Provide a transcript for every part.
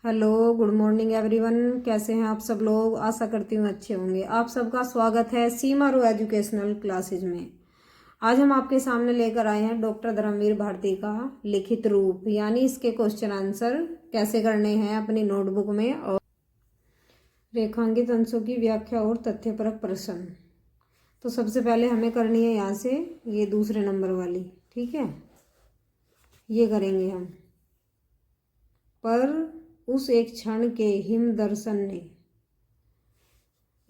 Hello, good morning everyone. कैसे हैं आप सब लोग? आशा करती हूँ अच्छे होंगे। आप सबका स्वागत है सीमा रो एजुकेशनल क्लासेज में। आज हम आपके सामने लेकर आए हैं डॉक्टर धर्मवीर भारती का लिखित रूप, यानी इसके क्वेश्चन आंसर कैसे करने हैं अपनी नोटबुक में, और रेखांकित अंशों की व्याख्या और तथ्यपरक प्रश्न। तो सबसे पहले हमें करनी है यहाँ से ये दूसरे नंबर वाली, ठीक है, ये करेंगे हम। पर उस एक क्षण के हिम दर्शन ने,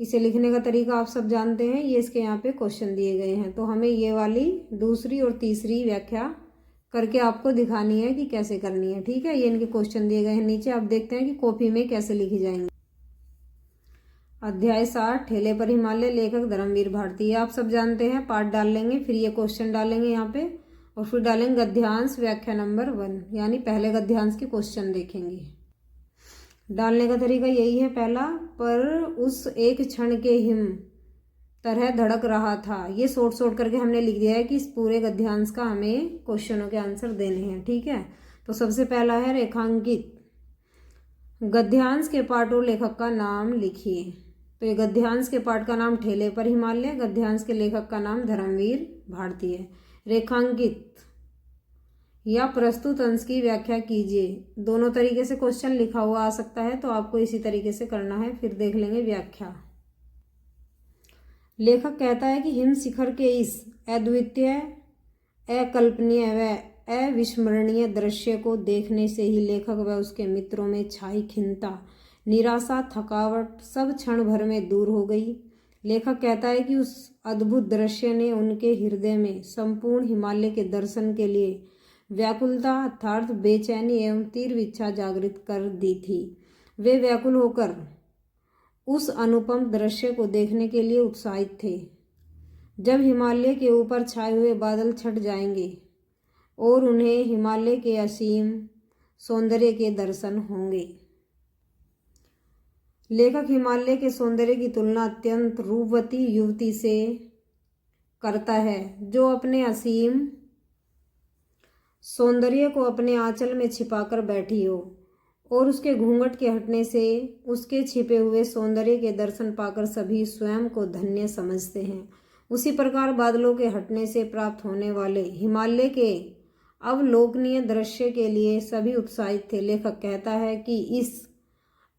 इसे लिखने का तरीका आप सब जानते हैं। ये इसके यहाँ पे क्वेश्चन दिए गए हैं, तो हमें ये वाली दूसरी और तीसरी व्याख्या करके आपको दिखानी है कि कैसे करनी है, ठीक है। ये इनके क्वेश्चन दिए गए हैं नीचे, आप देखते हैं कि कॉपी में कैसे लिखी जाएंगे। अध्याय 60 ठेले पर हिमालय, लेखक धर्मवीर भारती। आप सब जानते हैं, पाठ डाल लेंगे, फिर ये क्वेश्चन डालेंगे यहाँ पे, और फिर डालेंगे गद्यांश व्याख्या नंबर 1, यानी पहले गद्यांश के क्वेश्चन देखेंगे। डालने का तरीका यही है। पहला, पर उस एक क्षण के हिम तरह धड़क रहा था। ये शॉर्ट करके हमने लिख दिया है कि इस पूरे गद्यांश का हमें क्वेश्चनों के आंसर देने हैं, ठीक है। तो सबसे पहला है रेखांकित गद्यांश के पाठ और लेखक का नाम लिखिए। तो ये गद्यांश के पाठ का नाम ठेले पर हिमालय, गद्यांश के लेखक का नाम धर्मवीर भारती है। रेखांकित या प्रस्तुत अंश की व्याख्या कीजिए। दोनों तरीके से क्वेश्चन लिखा हुआ आ सकता है, तो आपको इसी तरीके से करना है। फिर देख लेंगे व्याख्या। लेखक कहता है कि हिम शिखर के इस अद्वितीय, अकल्पनीय व अविस्मरणीय दृश्य को देखने से ही लेखक व उसके मित्रों में छाई खिन्नता, निराशा, थकावट सब क्षण भर में दूर हो गई। लेखक कहता है कि उस अद्भुत दृश्य ने उनके हृदय में संपूर्ण हिमालय के दर्शन के लिए व्याकुलता अर्थात बेचैनी एवं तीव्र इच्छा जागृत कर दी थी। वे व्याकुल होकर उस अनुपम दृश्य को देखने के लिए उत्साहित थे, जब हिमालय के ऊपर छाए हुए बादल छट जाएंगे और उन्हें हिमालय के असीम सौंदर्य के दर्शन होंगे। लेखक हिमालय के सौंदर्य की तुलना अत्यंत रूपवती युवती से करता है, जो अपने असीम सौंदर्य को अपने आंचल में छिपाकर बैठी हो, और उसके घूंघट के हटने से उसके छिपे हुए सौंदर्य के दर्शन पाकर सभी स्वयं को धन्य समझते हैं। उसी प्रकार बादलों के हटने से प्राप्त होने वाले हिमालय के अवलोकनीय दृश्य के लिए सभी उत्साहित थे। लेखक कहता है कि इस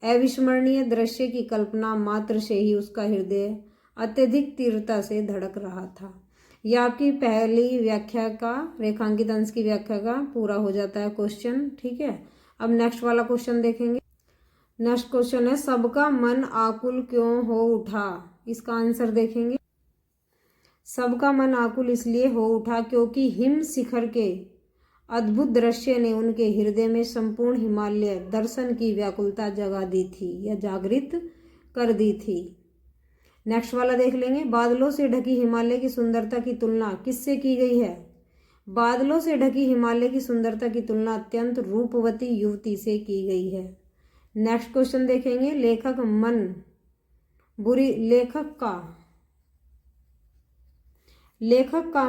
अविस्मरणीय दृश्य की कल्पना मात्र से ही उसका हृदय अत्यधिक तीव्रता से धड़क रहा था। यह आपकी पहली व्याख्या का, रेखांकित अंश की व्याख्या का पूरा हो जाता है क्वेश्चन, ठीक है। अब नेक्स्ट वाला क्वेश्चन देखेंगे। नेक्स्ट क्वेश्चन है, सबका मन आकुल क्यों हो उठा। इसका आंसर देखेंगे। सबका मन आकुल इसलिए हो उठा क्योंकि हिम शिखर के अद्भुत दृश्य ने उनके हृदय में संपूर्ण हिमालय दर्शन की व्याकुलता जगा दी थी या जागृत कर दी थी। नेक्स्ट वाला देख लेंगे। बादलों से ढकी हिमालय की सुंदरता की तुलना किससे की गई है। बादलों से ढकी हिमालय की सुंदरता की तुलना अत्यंत रूपवती युवती से की गई है। नेक्स्ट क्वेश्चन देखेंगे। लेखक का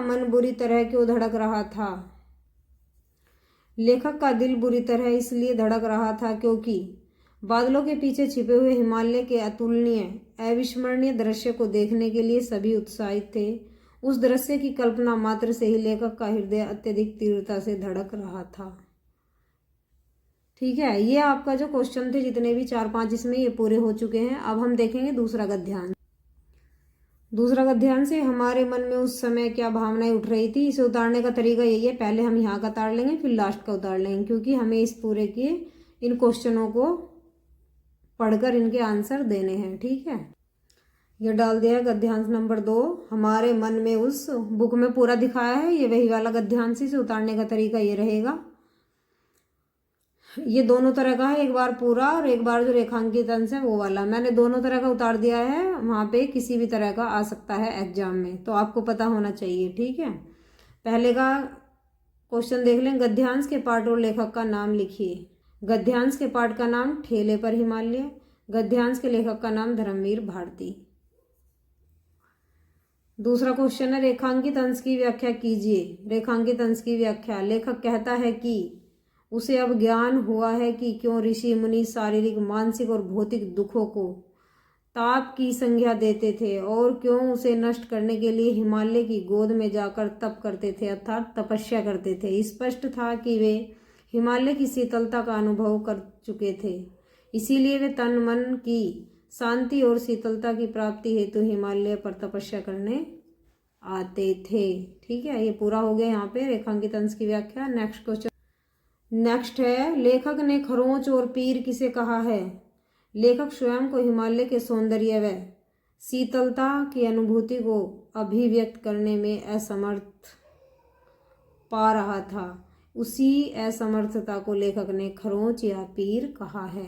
मन बुरी तरह क्यों धड़क रहा था। लेखक का दिल बुरी तरह इसलिए धड़क रहा था क्योंकि बादलों के पीछे छिपे हुए हिमालय के अतुलनीय अविस्मरणीय दृश्य को देखने के लिए सभी उत्साहित थे। उस दृश्य की कल्पना मात्र से ही लेखक का हृदय अत्यधिक तीव्रता से धड़क रहा था, ठीक है। ये आपका जो क्वेश्चन थे जितने भी 4-5 इसमें ये पूरे हो चुके हैं। अब हम देखेंगे दूसरा गद्यांश। दूसरा गद्यांश से हमारे मन में उस समय क्या भावनाएं उठ रही थी। इसे उतारने का तरीका यही है, पहले हम यहाँ का उतार लेंगे फिर लास्ट का उतार लेंगे, क्योंकि हमें इस पूरे के इन क्वेश्चनों को पढ़कर इनके आंसर देने हैं, ठीक है। ये डाल दिया है गद्यांश नंबर 2, हमारे मन में उस। बुक में पूरा दिखाया है, ये वही वाला गद्यांश। से उतारने का तरीका ये रहेगा। ये दोनों तरह का है, एक बार पूरा और एक बार जो रेखांकित अंश है वो वाला। मैंने दोनों तरह का उतार दिया है, वहाँ पे किसी भी तरह का आ सकता है एग्जाम में, तो आपको पता होना चाहिए, ठीक है। पहले का क्वेश्चन देख लें। गद्यांश के पाठ और लेखक का नाम लिखिए। गद्यांश के पाठ का नाम ठेले पर हिमालय, गद्यांश के लेखक का नाम धर्मवीर भारती। दूसरा क्वेश्चन है, रेखांकित अंश की व्याख्या कीजिए। रेखांकित अंश की व्याख्या। लेखक कहता है कि उसे अब ज्ञान हुआ है कि क्यों ऋषि मुनि शारीरिक, मानसिक और भौतिक दुखों को ताप की संज्ञा देते थे और क्यों उसे नष्ट करने के लिए हिमालय की गोद में जाकर तप करते थे, अर्थात तपस्या करते थे। स्पष्ट था कि वे हिमालय की शीतलता का अनुभव कर चुके थे, इसीलिए वे तन मन की शांति और शीतलता की प्राप्ति हेतु हिमालय पर तपस्या करने आते थे। ठीक है, ये पूरा हो गया यहाँ पे रेखांकित अंश की व्याख्या। नेक्स्ट क्वेश्चन, नेक्स्ट है, लेखक ने खरोंच और पीर किसे कहा है? लेखक स्वयं को हिमालय के सौंदर्य व शीतलता की अनुभूति को अभिव्यक्त करने में असमर्थ पा रहा था। उसी असमर्थता को लेखक ने खरोंच या पीर कहा है।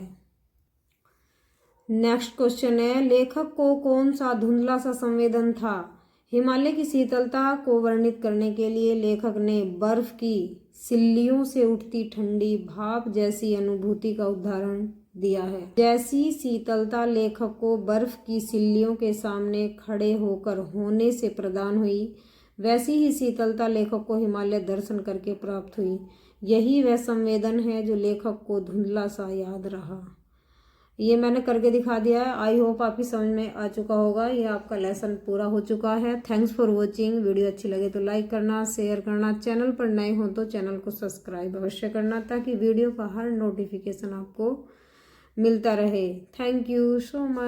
नेक्स्ट क्वेश्चन है, लेखक को कौन सा धुंधला सा संवेदन था? हिमालय की शीतलता को वर्णित करने के लिए लेखक ने बर्फ की सिल्लियों से उठती ठंडी भाप जैसी अनुभूति का उदाहरण दिया है। जैसी शीतलता लेखक को बर्फ की सिल्लियों के सामने खड़े होकर होने से प्रदान हुई, वैसी ही शीतलता लेखक को हिमालय दर्शन करके प्राप्त हुई। यही वह संवेदन है जो लेखक को धुंधला सा याद रहा। ये मैंने करके दिखा दिया है। आई होप आपकी समझ में आ चुका होगा। ये आपका लेसन पूरा हो चुका है। Thanks for watching. वीडियो अच्छी लगे तो लाइक करना, शेयर करना, चैनल पर नए हो तो चैनल को सब्सक्राइब अवश्य करना ताकि वीडियो का हर नोटिफिकेशन आपको मिलता रहे। Thank you so much.